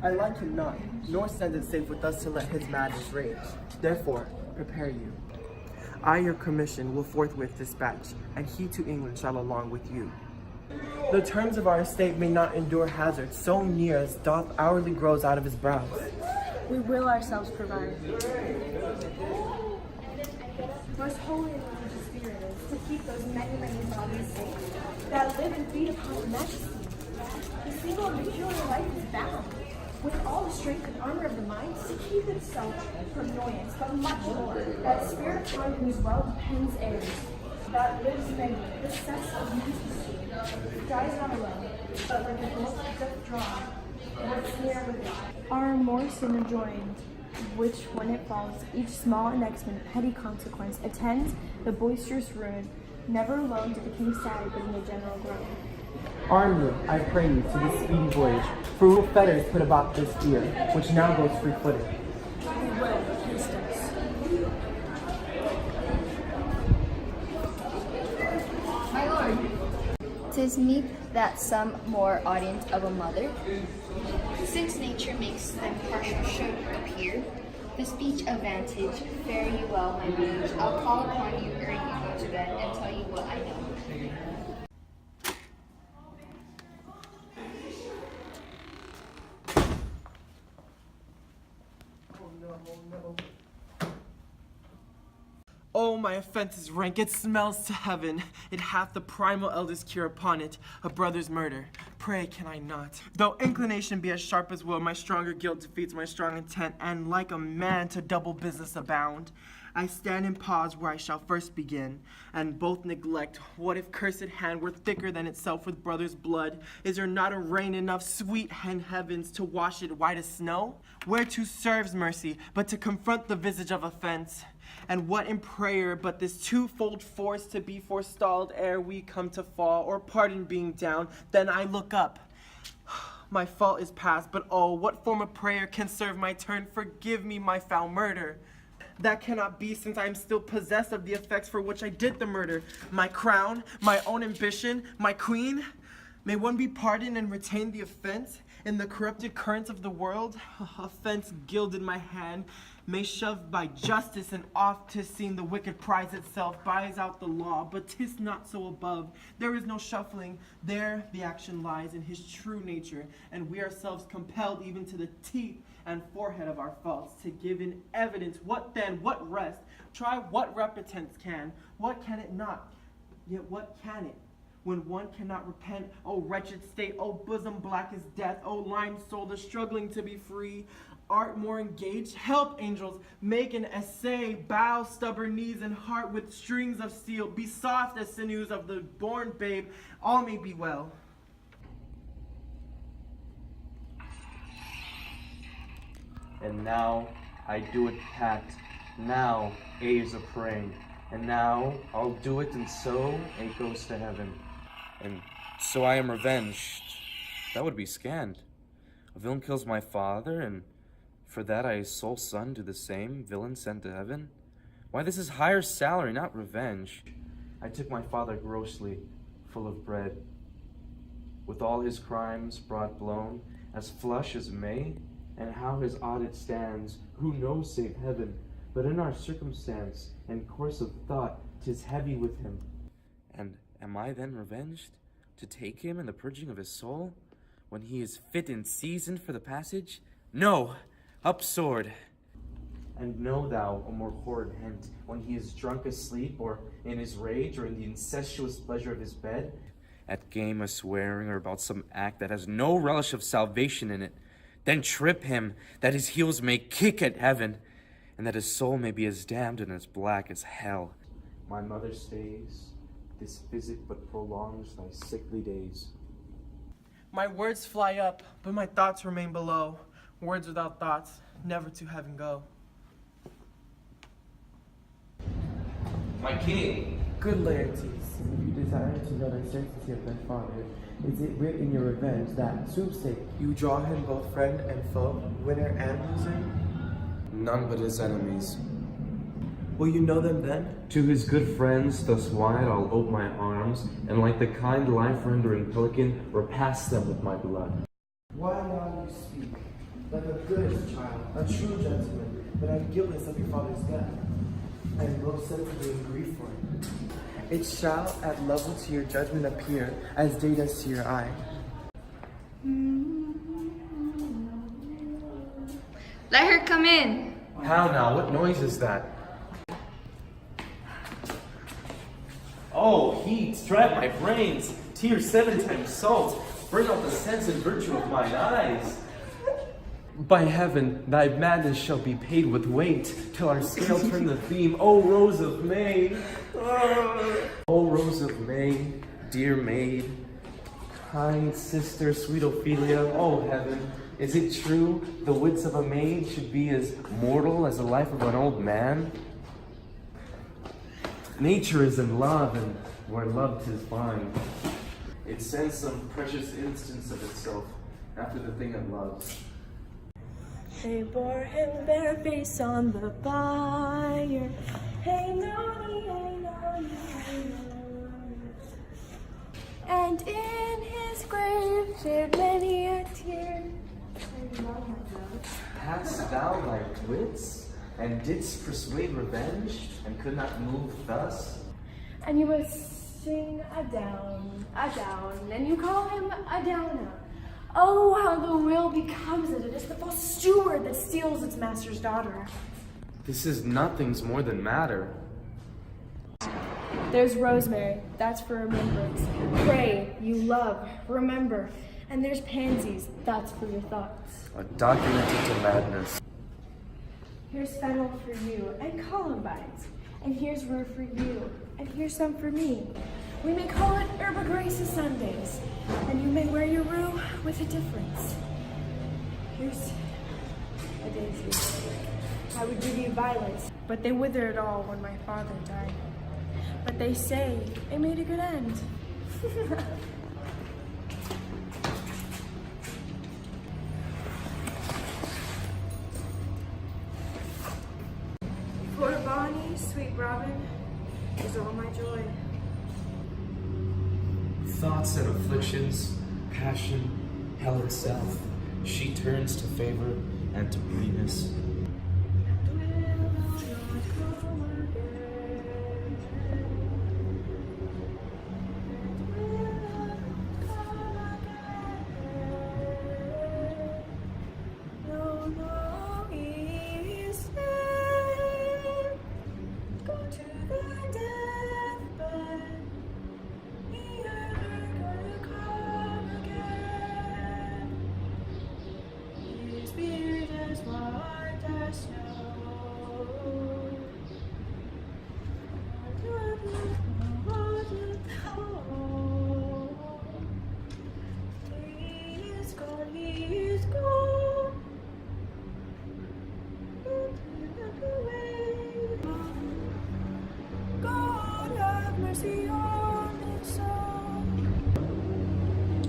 I like him not, nor stand it safe with us to let his madness rage. Therefore, prepare you. I your commission will forthwith dispatch, and he to England shall along with you. The terms of our estate may not endure hazard so near as doth hourly grows out of his brows. We will ourselves provide. Most holy and religious spirit is to keep those many, many bodies safe that live and feed upon the majesty. The single and peculiar life is bound with all the strength and armor of the mind to keep itself from annoyance, but much more, that spirit upon whose well depends heirs, that lives many, the cess of majesty, dies not alone, but like a bolt doth draw, works near with God. Our remorse and adjoined, which when it falls, each small annexment of petty consequence attends the boisterous ruin, never alone to the king's sad, but in the general groan. Arm you, I pray you, to this speedy voyage, for we will fetters put about this deer, which now goes free-footed. We will, haste us. My lord, 'tis meet that some more audience of a mother, since nature makes them partial should appear, the speech advantage, fare you well, my liege. I'll call upon you ere you go to bed and tell you what I know. Oh, my offense is rank, it smells to heaven. It hath the primal eldest cure upon it, a brother's murder. Pray can I not? Though inclination be as sharp as will, my stronger guilt defeats my strong intent, and like a man to double business abound. I stand in pause where I shall first begin, and both neglect. What if cursed hand were thicker than itself with brother's blood? Is there not a rain enough, sweet in heavens, to wash it white as snow? Whereto serves mercy, but to confront the visage of offense? And what in prayer but this twofold force to be forestalled ere we come to fall, or pardon being down, then I look up. My fault is past, but oh, what form of prayer can serve my turn? Forgive me my foul murder. That cannot be, since I am still possessed of the effects for which I did the murder. My crown, my own ambition, my queen. May one be pardoned and retain the offense in the corrupted currents of the world? Offense gilded my hand, may shove by justice, and oft 'tis seen the wicked prize itself buys out the law, but 'tis not so above. There is no shuffling, there the action lies in his true nature, and we ourselves compelled even to the teeth and forehead of our faults to give in evidence. What then, what rest? Try what repentance can, what can it not? Yet what can it? When one cannot repent, oh wretched state, oh bosom black as death, oh lime soul, the struggling to be free. Art more engaged? Help, angels, make an essay, bow stubborn knees and heart with strings of steel, be soft as sinews of the born babe, all may be well. And now I do it pat, now A is a praying, and now I'll do it, and so A goes to heaven. And so I am revenged. That would be scanned. A villain kills my father, and for that I, his sole son, do the same, villain sent to heaven? Why, this is higher salary, not revenge. I took my father grossly, full of bread, with all his crimes brought blown, as flush as May, and how his audit stands, who knows save heaven? But in our circumstance and course of thought, 'tis heavy with him. And am I then revenged, to take him in the purging of his soul, when he is fit and seasoned for the passage? No! Up sword! And know thou a more horrid hint, when he is drunk asleep, or in his rage, or in the incestuous pleasure of his bed, at game a swearing, or about some act that has no relish of salvation in it, then trip him, that his heels may kick at heaven, and that his soul may be as damned and as black as hell. My mother stays, this physic but prolongs thy sickly days. My words fly up, but my thoughts remain below. Words without thoughts, never to heaven go. My king! Good Laertes, if you desire to know the certainty of thy father, is it writ in your revenge that, soothsake, you draw him both friend and foe, winner and loser? None but his enemies. Will you know them then? To his good friends thus wide I'll ope my arms, and like the kind life-rendering pelican, repass them with my blood. Why now you speak? like a good child, a true gentleman, but I'm guiltless of your father's death, and most sensibly in grief for it. It shall at level to your judgment appear, as day does to your eye. Let her come in. How now? What noise is that? Oh, heat, dry my brains. Tears 7 times salt. Burn out the sense and virtue of mine eyes. By heaven, thy madness shall be paid with weight, till our scale turn the theme. O Rose of May! O Rose of May, dear maid, kind sister, sweet Ophelia, oh heaven, is it true the wits of a maid should be as mortal as the life of an old man? Nature is in love, and where love 'tis find, it sends some precious instance of itself after the thing it loves. They bore him bareface on the fire. Hey, noni, hey, noni, hey, noni. And in his grave shed many a tear. Hadst thou thy wits, and didst persuade revenge, and could not move thus? And you must sing a down, and you call him a downer. Oh, how the will becomes it. It is the false steward that steals its master's daughter. This is nothing's more than matter. There's rosemary, that's for remembrance. Pray, you love, remember. And there's pansies, that's for your thoughts. A document into madness. Here's fennel for you, and columbines. And here's rue for you, and here's some for me. We may call it Herba Grace Sundays, and you may wear your rue with a difference. Here's a daisy. I would give you violets, but they withered all when my father died. But they say it made a good end. For Bonnie, sweet Robin, is all my joy. Thoughts and afflictions, passion, hell itself, she turns to favor and to greenness.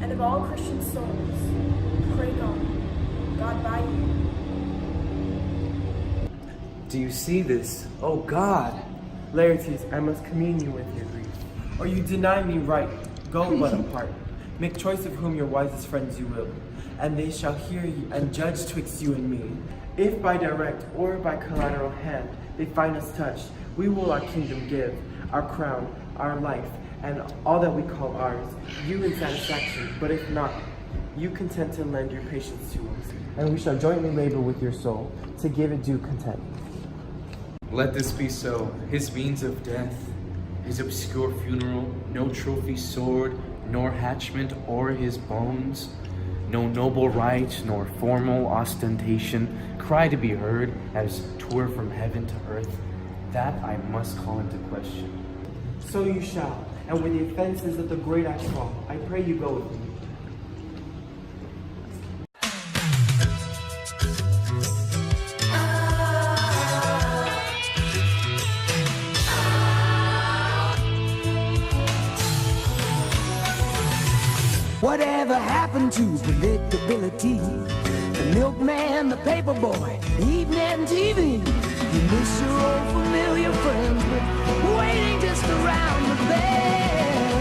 And of all Christian souls, pray God by you. Do you see this? Oh God! Laertes, I must commune you with your grief. Or you deny me right, go but apart. Make choice of whom your wisest friends you will, and they shall hear you and judge twixt you and me. If by direct or by collateral hand they find us touched, we will our kingdom give, our crown, our life, and all that we call ours, you in satisfaction, but if not, you content to lend your patience to us, and we shall jointly labor with your soul to give it due content. Let this be so. His means of death, his obscure funeral, no trophy sword, nor hatchment o'er his bones, no noble rite, nor formal ostentation, cry to be heard as 'twere from heaven to earth, that I must call into question. So you shall, and with the offenses of the great I call, I pray you go with me. Whatever happened to predictability? The milkman, the paper boy, evening TV. You miss your old familiar friends, but waiting just around the bend.